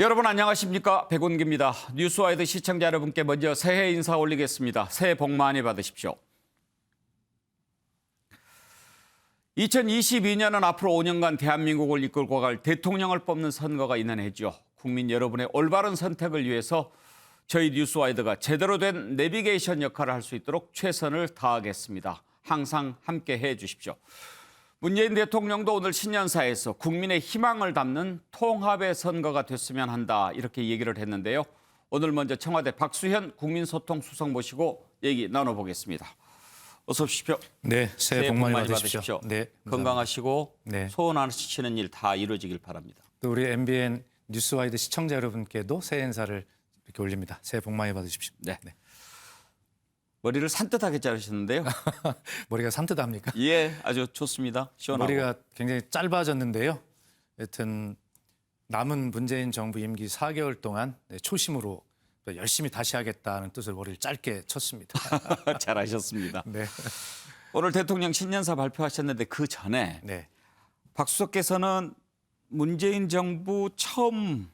여러분 안녕하십니까? 백운기입니다. 뉴스와이드 시청자 여러분께 먼저 새해 인사 올리겠습니다. 새해 복 많이 받으십시오. 2022년은 앞으로 5년간 대한민국을 이끌고 갈 대통령을 뽑는 선거가 있는 해죠. 국민 여러분의 올바른 선택을 위해서 저희 뉴스와이드가 제대로 된 내비게이션 역할을 할 수 있도록 최선을 다하겠습니다. 항상 함께해 주십시오. 문재인 대통령도 오늘 신년사에서 국민의 희망을 담는 통합의 선거가 됐으면 한다 이렇게 얘기를 했는데요. 오늘 먼저 청와대 박수현 국민소통수석 모시고 얘기 나눠보겠습니다. 어서 오십시오. 네, 새해 복 많이 받으십시오. 네, 건강하시고 네. 소원하시는 일 다 이루어지길 바랍니다. 또 우리 MBN 뉴스와이드 시청자 여러분께도 새해 인사를 이렇게 올립니다. 새해 복 많이 받으십시오. 네. 머리를 산뜻하게 자르셨는데요. 머리가 산뜻합니까? 예, 아주 좋습니다. 시원하고. 머리가 굉장히 짧아졌는데요. 여튼 남은 문재인 정부 임기 4개월 동안 초심으로 또 열심히 다시 하겠다는 뜻으로 머리를 짧게 쳤습니다. 잘하셨습니다. 네. 오늘 대통령 신년사 발표하셨는데 그 전에 네. 박 수석께서는 문재인 정부 처음에도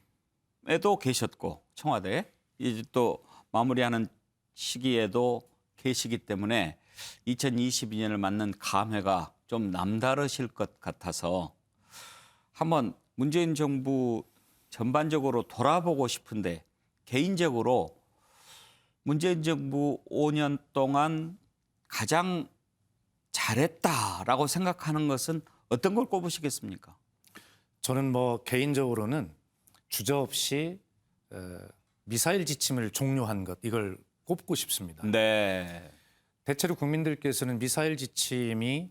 계셨고 청와대에 이제 또 마무리하는 시기에도 계시기 때문에 2022년을 맞는 감회가 좀 남다르실 것 같아서 한번 문재인 정부 전반적으로 돌아보고 싶은데 개인적으로 문재인 정부 5년 동안 가장 잘했다라고 생각하는 것은 어떤 걸 꼽으시겠습니까? 저는 개인적으로는 주저없이 미사일 지침을 종료한 것 이걸 꼽고 싶습니다. 네. 대체로 국민들께서는 미사일 지침이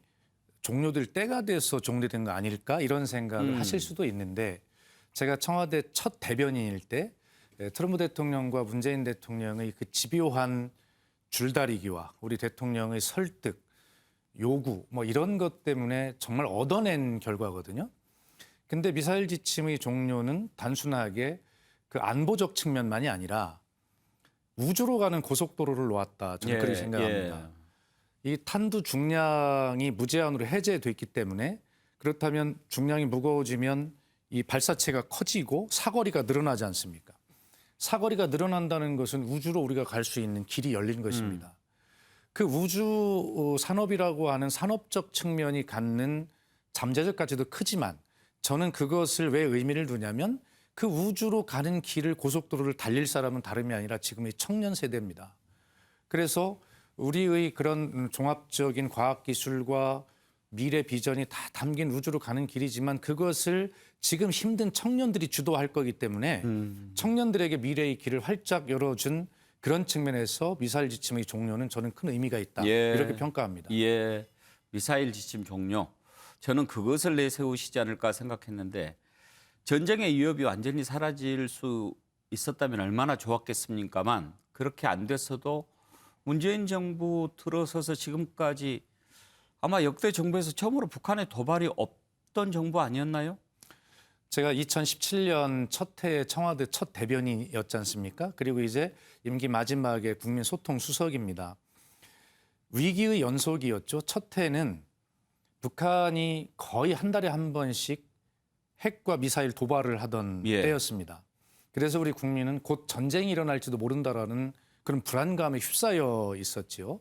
종료될 때가 돼서 종료된 거 아닐까 이런 생각을 하실 수도 있는데 제가 청와대 첫 대변인일 때 트럼프 대통령과 문재인 대통령의 그 집요한 줄다리기와 우리 대통령의 설득, 요구 이런 것 때문에 정말 얻어낸 결과거든요. 근데 미사일 지침의 종료는 단순하게 그 안보적 측면만이 아니라 우주로 가는 고속도로를 놓았다. 저는 그렇게 생각합니다. 이 탄두 중량이 무제한으로 해제됐기 때문에 그렇다면 중량이 무거워지면 이 발사체가 커지고 사거리가 늘어나지 않습니까? 사거리가 늘어난다는 것은 우주로 우리가 갈 수 있는 길이 열린 것입니다. 그 우주 산업이라고 하는 산업적 측면이 갖는 잠재적 가치도 크지만 저는 그것을 왜 의미를 두냐면 그 우주로 가는 길을 고속도로를 달릴 사람은 다름이 아니라 지금의 청년 세대입니다. 그래서 우리의 그런 종합적인 과학기술과 미래 비전이 다 담긴 우주로 가는 길이지만 그것을 지금 힘든 청년들이 주도할 거기 때문에 청년들에게 미래의 길을 활짝 열어준 그런 측면에서 미사일 지침의 종료는 저는 큰 의미가 있다. 이렇게 평가합니다. 예, 미사일 지침 종료. 저는 그것을 내세우시지 않을까 생각했는데 전쟁의 위협이 완전히 사라질 수 있었다면 얼마나 좋았겠습니까만 그렇게 안 됐어도 문재인 정부 들어서서 지금까지 아마 역대 정부에서 처음으로 북한에 도발이 없던 정부 아니었나요? 제가 2017년 첫 해에 청와대 첫 대변인이었지 않습니까? 그리고 이제 임기 마지막에 국민소통수석입니다. 위기의 연속이었죠. 첫 해는 북한이 거의 한 달에 한 번씩 핵과 미사일 도발을 하던 때였습니다. 그래서 우리 국민은 곧 전쟁이 일어날지도 모른다라는 그런 불안감에 휩싸여 있었지요.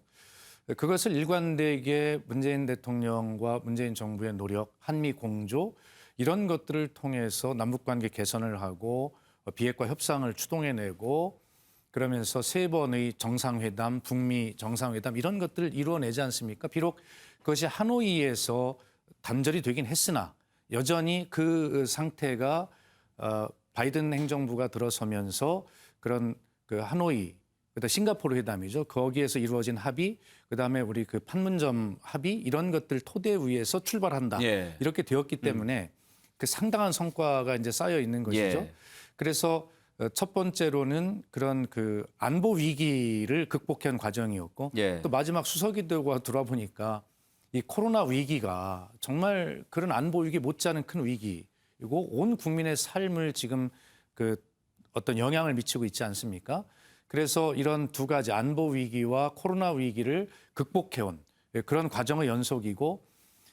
그것을 일관되게 문재인 대통령과 문재인 정부의 노력, 한미 공조 이런 것들을 통해서 남북관계 개선을 하고 비핵화 협상을 추동해내고 그러면서 세 번의 정상회담, 북미 정상회담 이런 것들을 이루어내지 않습니까? 비록 그것이 하노이에서 단절이 되긴 했으나 여전히 그 상태가 바이든 행정부가 들어서면서 그런 그 하노이, 그다음 싱가포르 회담이죠. 거기에서 이루어진 합의, 그다음에 우리 그 판문점 합의 이런 것들 토대 위에서 출발한다. 이렇게 되었기 때문에 그 상당한 성과가 이제 쌓여 있는 것이죠. 그래서 첫 번째로는 그런 그 안보 위기를 극복한 과정이었고 또 마지막 수석이 되고 돌아보니까 이 코로나 위기가 정말 그런 안보 위기 못지않은 큰 위기이고 온 국민의 삶을 지금 그 어떤 영향을 미치고 있지 않습니까? 그래서 이런 두 가지 안보 위기와 코로나 위기를 극복해온 그런 과정의 연속이고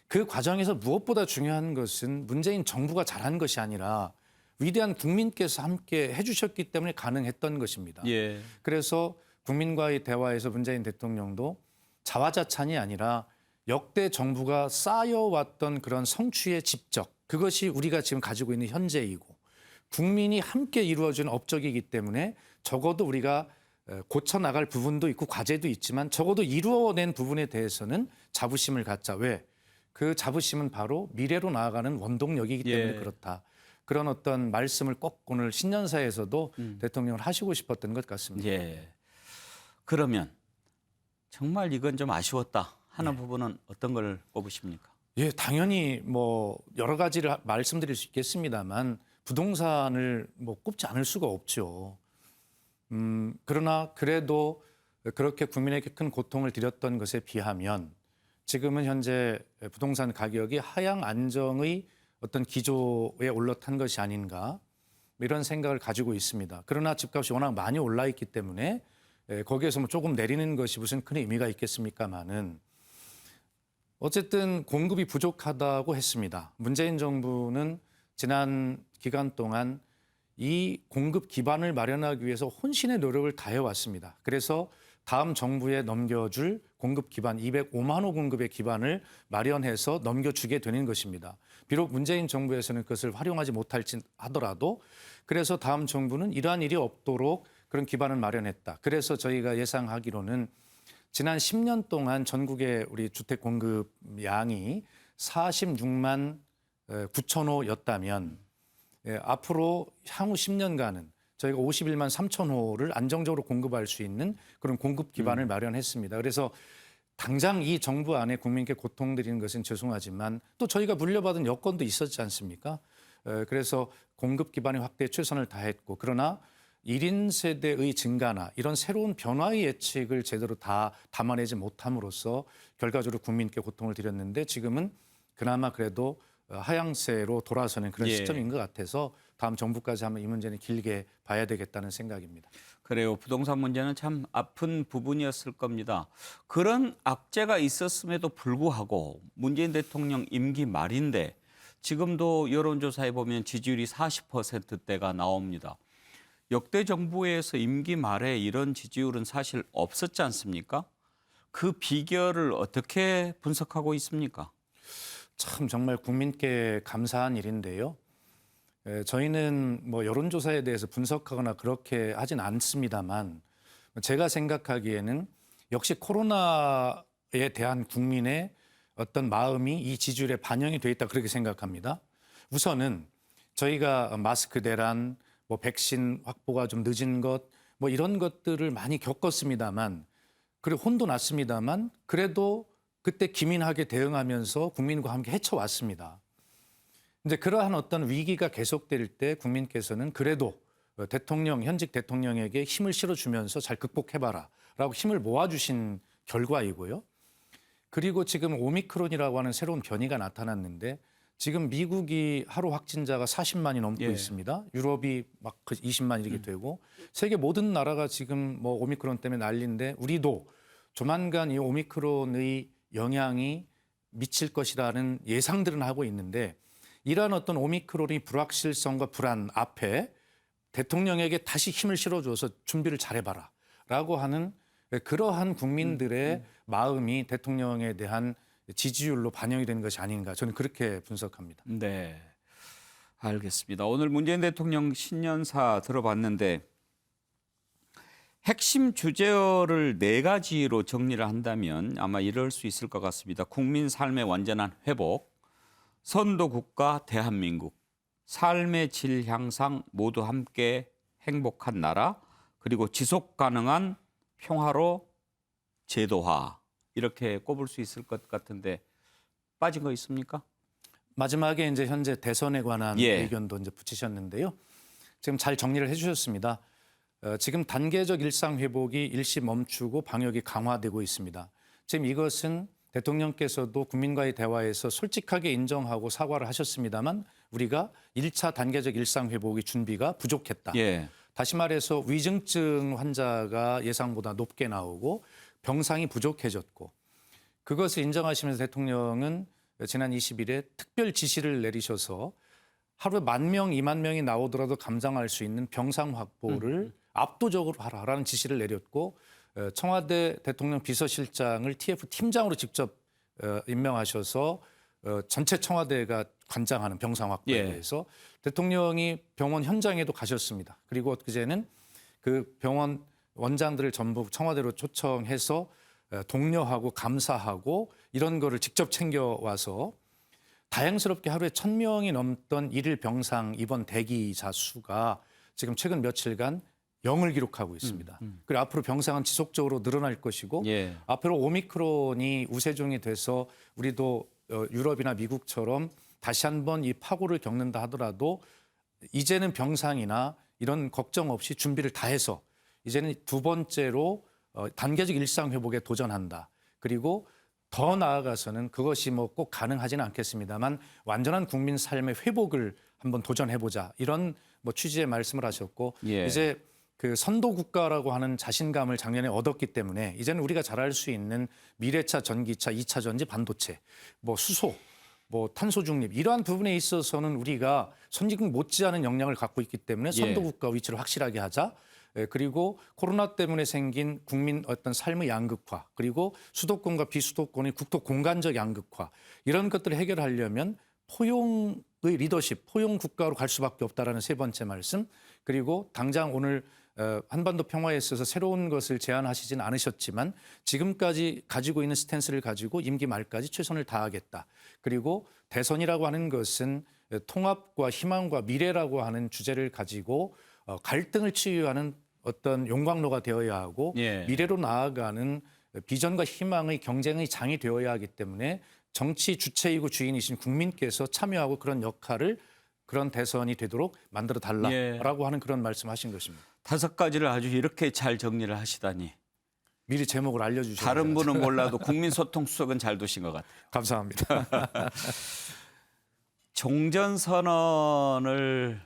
그 과정에서 무엇보다 중요한 것은 문재인 정부가 잘한 것이 아니라 위대한 국민께서 함께 해주셨기 때문에 가능했던 것입니다. 예. 그래서 국민과의 대화에서 문재인 대통령도 자화자찬이 아니라 역대 정부가 쌓여왔던 그런 성취의 집적, 그것이 우리가 지금 가지고 있는 현재이고 국민이 함께 이루어진 업적이기 때문에 적어도 우리가 고쳐나갈 부분도 있고 과제도 있지만 적어도 이루어낸 부분에 대해서는 자부심을 갖자. 왜? 그 자부심은 바로 미래로 나아가는 원동력이기 때문에 예. 그렇다. 그런 어떤 말씀을 꼭 오늘 신년사에서도 대통령을 하시고 싶었던 것 같습니다. 예. 그러면 정말 이건 좀 아쉬웠다 하는 부분은 어떤 걸 꼽으십니까? 예, 당연히 뭐 여러 가지를 말씀드릴 수 있겠습니다만 부동산을 뭐 꼽지 않을 수가 없죠. 그러나 그래도 그렇게 국민에게 큰 고통을 드렸던 것에 비하면 지금은 현재 부동산 가격이 하향 안정의 어떤 기조에 올라탄 것이 아닌가 이런 생각을 가지고 있습니다. 그러나 집값이 워낙 많이 올라 있기 때문에 거기에서 뭐 조금 내리는 것이 무슨 큰 의미가 있겠습니까마는 어쨌든 공급이 부족하다고 했습니다. 문재인 정부는 지난 기간 동안 이 공급 기반을 마련하기 위해서 혼신의 노력을 다해왔습니다. 그래서 다음 정부에 넘겨줄 공급 기반 205만 호 공급의 기반을 마련해서 넘겨주게 되는 것입니다. 비록 문재인 정부에서는 그것을 활용하지 못할지 하더라도 그래서 다음 정부는 이러한 일이 없도록 그런 기반을 마련했다. 그래서 저희가 예상하기로는 지난 10년 동안 전국의 우리 주택 공급 양이 46만 9천 호였다면 앞으로 향후 10년간은 저희가 51만 3천 호를 안정적으로 공급할 수 있는 그런 공급 기반을 마련했습니다. 그래서 당장 이 정부 안에 국민께 고통드리는 것은 죄송하지만 또 저희가 물려받은 여건도 있었지 않습니까? 그래서 공급 기반의 확대에 최선을 다했고 그러나 1인 세대의 증가나 이런 새로운 변화의 예측을 제대로 다 담아내지 못함으로써 결과적으로 국민께 고통을 드렸는데 지금은 그나마 그래도 하향세로 돌아서는 그런 예. 시점인 것 같아서 다음 정부까지 한번 이 문제는 길게 봐야 되겠다는 생각입니다. 그래요. 부동산 문제는 참 아픈 부분이었을 겁니다. 그런 악재가 있었음에도 불구하고 문재인 대통령 임기 말인데 지금도 여론조사에 보면 지지율이 40%대가 나옵니다. 역대 정부에서 임기 말에 이런 지지율은 사실 없었지 않습니까? 그 비결을 어떻게 분석하고 있습니까? 참 정말 국민께 감사한 일인데요. 저희는 뭐 여론조사에 대해서 분석하거나 그렇게 하진 않습니다만 제가 생각하기에는 역시 코로나에 대한 국민의 어떤 마음이 이 지지율에 반영이 돼 있다 그렇게 생각합니다. 우선은 저희가 마스크 대란, 뭐 백신 확보가 좀 늦은 것, 뭐 이런 것들을 많이 겪었습니다만 그리고 혼도 났습니다만 그래도 그때 기민하게 대응하면서 국민과 함께 헤쳐왔습니다. 이제 그러한 어떤 위기가 계속될 때 국민께서는 그래도 대통령, 현직 대통령에게 힘을 실어주면서 잘 극복해봐라라고 힘을 모아주신 결과이고요. 그리고 지금 오미크론이라고 하는 새로운 변이가 나타났는데 지금 미국이 하루 확진자가 40만이 넘고 예. 있습니다. 유럽이 막 20만 이렇게 되고 세계 모든 나라가 지금 뭐 오미크론 때문에 난리인데 우리도 조만간 이 오미크론의 영향이 미칠 것이라는 예상들은 하고 있는데 이러한 어떤 오미크론의 불확실성과 불안 앞에 대통령에게 다시 힘을 실어줘서 준비를 잘해봐라 라고 하는 그러한 국민들의 마음이 대통령에 대한 지지율로 반영이 된 것이 아닌가 저는 그렇게 분석합니다. 네, 알겠습니다. 오늘 문재인 대통령 신년사 들어봤는데 핵심 주제를 4가지로 정리를 한다면 아마 이럴 수 있을 것 같습니다. 국민 삶의 완전한 회복, 선도 국가 대한민국, 삶의 질 향상 모두 함께 행복한 나라, 그리고 지속 가능한 평화로 제도화 이렇게 꼽을 수 있을 것 같은데 빠진 거 있습니까? 마지막에 이제 현재 대선에 관한 예. 의견도 이제 붙이셨는데요. 지금 잘 정리를 해주셨습니다. 지금 단계적 일상 회복이 일시 멈추고 방역이 강화되고 있습니다. 지금 이것은 대통령께서도 국민과의 대화에서 솔직하게 인정하고 사과를 하셨습니다만 우리가 1차 단계적 일상 회복의 준비가 부족했다. 예. 다시 말해서 위중증 환자가 예상보다 높게 나오고 병상이 부족해졌고 그것을 인정하시면서 대통령은 지난 20일에 특별 지시를 내리셔서 하루에 10,000명, 20,000명이 나오더라도 감당할 수 있는 병상 확보를 압도적으로 하라라는 지시를 내렸고 청와대 대통령 비서실장을 TF 팀장으로 직접 임명하셔서 전체 청와대가 관장하는 병상 확보에 예. 대해서 대통령이 병원 현장에도 가셨습니다. 그리고 엊그제는 그 병원 원장들을 전부 청와대로 초청해서 독려하고 감사하고 이런 거를 직접 챙겨와서 다행스럽게 하루에 1,000명이 넘던 일일 병상 입원 대기자 수가 지금 최근 며칠간 0을 기록하고 있습니다. 그리고 앞으로 병상은 지속적으로 늘어날 것이고 예. 앞으로 오미크론이 우세종이 돼서 우리도 유럽이나 미국처럼 다시 한번 이 파고를 겪는다 하더라도 이제는 병상이나 이런 걱정 없이 준비를 다 해서 이제는 두 번째로 단계적 일상 회복에 도전한다. 그리고 더 나아가서는 그것이 뭐 꼭 가능하지는 않겠습니다만 완전한 국민 삶의 회복을 한번 도전해보자. 이런 뭐 취지의 말씀을 하셨고 예. 이제 그 선도 국가라고 하는 자신감을 작년에 얻었기 때문에 이제는 우리가 잘할 수 있는 미래차, 전기차, 2차 전지, 반도체, 뭐 수소, 뭐 탄소 중립 이러한 부분에 있어서는 우리가 선진국 못지않은 역량을 갖고 있기 때문에 선도 국가 위치를 확실하게 하자. 그리고 코로나 때문에 생긴 국민 어떤 삶의 양극화 그리고 수도권과 비수도권의 국토 공간적 양극화 이런 것들을 해결하려면 포용의 리더십, 포용 국가로 갈 수밖에 없다라는 세 번째 말씀 그리고 당장 오늘 한반도 평화에 있어서 새로운 것을 제안하시진 않으셨지만 지금까지 가지고 있는 스탠스를 가지고 임기 말까지 최선을 다하겠다. 그리고 대선이라고 하는 것은 통합과 희망과 미래라고 하는 주제를 가지고 갈등을 치유하는 어떤 용광로가 되어야 하고 예. 미래로 나아가는 비전과 희망의 경쟁의 장이 되어야 하기 때문에 정치 주체이고 주인이신 국민께서 참여하고 그런 역할을 그런 대선이 되도록 만들어 달라라고 하는 그런 말씀하신 것입니다. 5가지를 아주 이렇게 잘 정리를 하시다니. 미리 제목을 알려주셔서 다른 분은 몰라도 국민소통수석은 잘 두신 것 같아요. 감사합니다. 종전선언을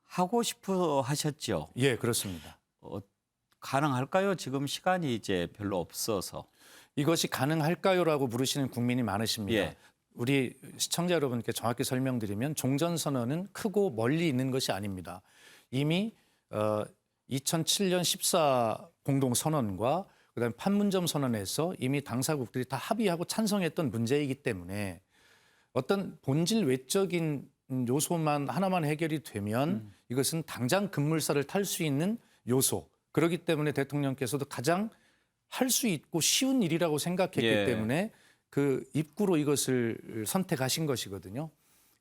하고 싶어 하셨죠? 예, 그렇습니다. 가능할까요? 지금 시간이 이제 별로 없어서. 이것이 가능할까요라고 물으시는 국민이 많으십니다. 예. 우리 시청자 여러분께 정확히 설명드리면 종전선언은 크고 멀리 있는 것이 아닙니다. 이미 2007년 14 공동선언과 그다음에 판문점 선언에서 이미 당사국들이 다 합의하고 찬성했던 문제이기 때문에 어떤 본질 외적인 요소만 하나만 해결이 되면 이것은 당장 급물살을 탈 수 있는 요소. 그렇기 때문에 대통령께서도 가장 할 수 있고 쉬운 일이라고 생각했기 예. 때문에 그 입구로 이것을 선택하신 것이거든요.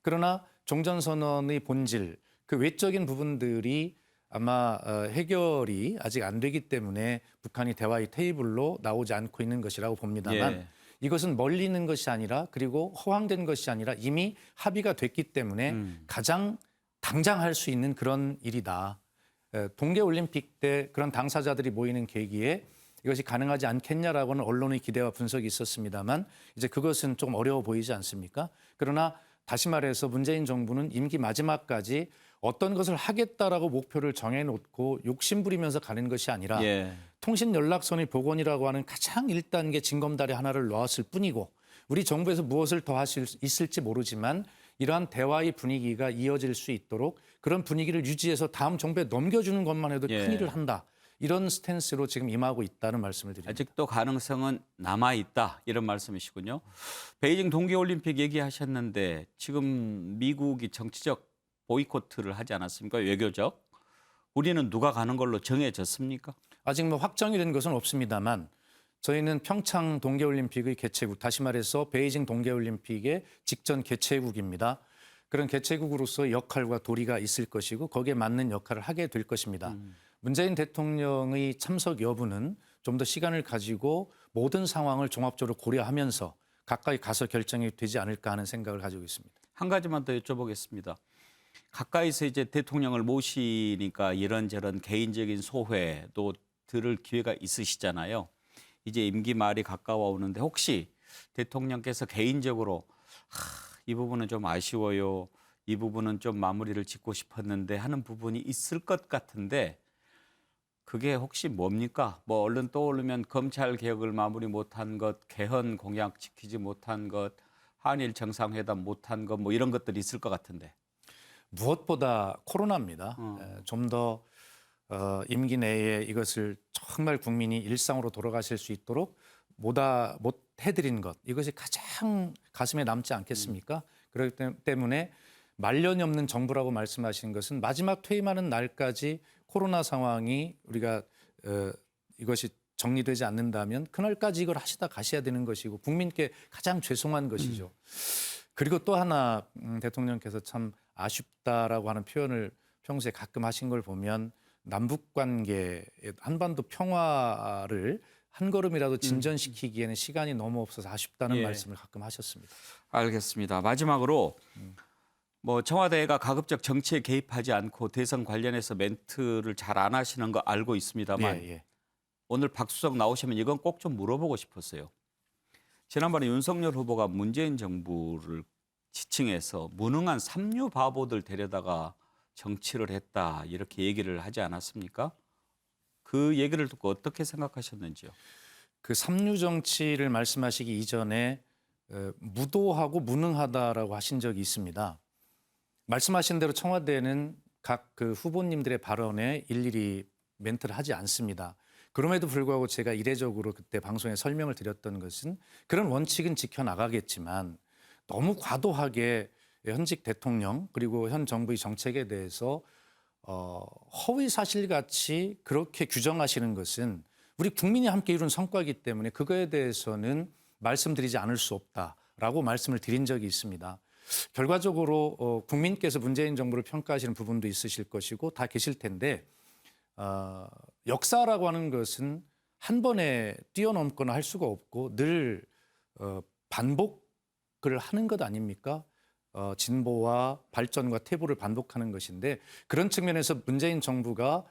그러나 종전선언의 본질, 그 외적인 부분들이 아마 해결이 아직 안 되기 때문에 북한이 대화의 테이블로 나오지 않고 있는 것이라고 봅니다만 예. 이것은 멀리 있는 것이 아니라 그리고 허황된 것이 아니라 이미 합의가 됐기 때문에 가장 당장 할 수 있는 그런 일이다. 동계올림픽 때 그런 당사자들이 모이는 계기에 이것이 가능하지 않겠냐라고는 언론의 기대와 분석이 있었습니다만 이제 그것은 조금 어려워 보이지 않습니까? 그러나 다시 말해서 문재인 정부는 임기 마지막까지 어떤 것을 하겠다라고 목표를 정해놓고 욕심부리면서 가는 것이 아니라 예. 통신연락선의 복원이라고 하는 가장 1단계 징검다리 하나를 놓았을 뿐이고 우리 정부에서 무엇을 더 하실 수 있을지 모르지만 이러한 대화의 분위기가 이어질 수 있도록 그런 분위기를 유지해서 다음 정부에 넘겨주는 것만 해도 예. 큰일을 한다. 이런 스탠스로 지금 임하고 있다는 말씀을 드립니다. 아직도 가능성은 남아있다 이런 말씀이시군요. 베이징 동계올림픽 얘기하셨는데 지금 미국이 정치적 보이콧을 하지 않았습니까? 외교적. 우리는 누가 가는 걸로 정해졌습니까? 아직 뭐 확정이 된 것은 없습니다만 저희는 평창 동계올림픽의 개최국, 다시 말해서 베이징 동계올림픽의 직전 개최국입니다. 그런 개최국으로서 역할과 도리가 있을 것이고 거기에 맞는 역할을 하게 될 것입니다. 문재인 대통령의 참석 여부는 좀 더 시간을 가지고 모든 상황을 종합적으로 고려하면서 가까이 가서 결정이 되지 않을까 하는 생각을 가지고 있습니다. 한 가지만 더 여쭤보겠습니다. 가까이서 이제 대통령을 모시니까 이런저런 개인적인 소회도 들을 기회가 있으시잖아요. 이제 임기 말이 가까워 오는데 혹시 대통령께서 개인적으로 이 부분은 좀 아쉬워요. 이 부분은 좀 마무리를 짓고 싶었는데 하는 부분이 있을 것 같은데 그게 혹시 뭡니까? 뭐 얼른 떠오르면 검찰 개혁을 마무리 못한 것, 개헌 공약 지키지 못한 것, 한일 정상회담 못한 것 뭐 이런 것들이 있을 것 같은데. 무엇보다 코로나입니다. 좀 더 임기 내에 이것을 정말 국민이 일상으로 돌아가실 수 있도록 못 해드린 것, 이것이 가장 가슴에 남지 않겠습니까? 그렇기 때문에 말년이 없는 정부라고 말씀하시는 것은 마지막 퇴임하는 날까지 코로나 상황이 우리가 이것이 정리되지 않는다면 그날까지 이걸 하시다 가셔야 되는 것이고 국민께 가장 죄송한 것이죠. 그리고 또 하나 대통령께서 참 아쉽다라고 하는 표현을 평소에 가끔 하신 걸 보면 남북 관계, 한반도 평화를 한 걸음이라도 진전시키기에는 시간이 너무 없어서 아쉽다는 예. 말씀을 가끔 하셨습니다. 알겠습니다. 마지막으로 뭐 청와대가 가급적 정치에 개입하지 않고 대선 관련해서 멘트를 잘 안 하시는 거 알고 있습니다만 예. 오늘 박수석 나오시면 이건 꼭 좀 물어보고 싶었어요. 지난번에 윤석열 후보가 문재인 정부를 지칭해서 무능한 삼류 바보들 데려다가 정치를 했다 이렇게 얘기를 하지 않았습니까? 그 얘기를 듣고 어떻게 생각하셨는지요? 그 삼류 정치를 말씀하시기 이전에 무도하고 무능하다라고 하신 적이 있습니다. 말씀하신 대로 청와대는 각 그 후보님들의 발언에 일일이 멘트를 하지 않습니다. 그럼에도 불구하고 제가 이례적으로 그때 방송에 설명을 드렸던 것은 그런 원칙은 지켜나가겠지만 너무 과도하게 현직 대통령 그리고 현 정부의 정책에 대해서 허위 사실같이 그렇게 규정하시는 것은 우리 국민이 함께 이룬 성과이기 때문에 그거에 대해서는 말씀드리지 않을 수 없다라고 말씀을 드린 적이 있습니다. 결과적으로 국민께서 문재인 정부를 평가하시는 부분도 있으실 것이고 다 계실 텐데 역사라고 하는 것은 한 번에 뛰어넘거나 할 수가 없고 늘 반복을 하는 것 아닙니까? 진보와 발전과 퇴보를 반복하는 것인데 그런 측면에서 문재인 정부가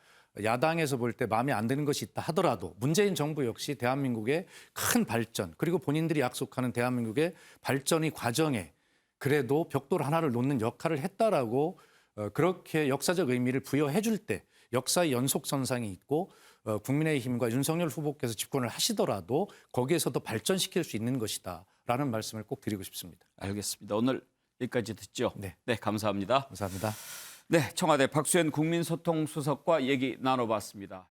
야당에서 볼 때 마음에 안 드는 것이 있다 하더라도 문재인 정부 역시 대한민국의 큰 발전 그리고 본인들이 약속하는 대한민국의 발전의 과정에 그래도 벽돌 하나를 놓는 역할을 했다라고 그렇게 역사적 의미를 부여해 줄 때 역사의 연속선상이 있고 국민의힘과 윤석열 후보께서 집권을 하시더라도 거기에서도 발전시킬 수 있는 것이다라는 말씀을 꼭 드리고 싶습니다. 알겠습니다. 오늘 여기까지 듣죠. 네. 감사합니다. 감사합니다. 네, 청와대 박수현 국민소통수석과 얘기 나눠봤습니다.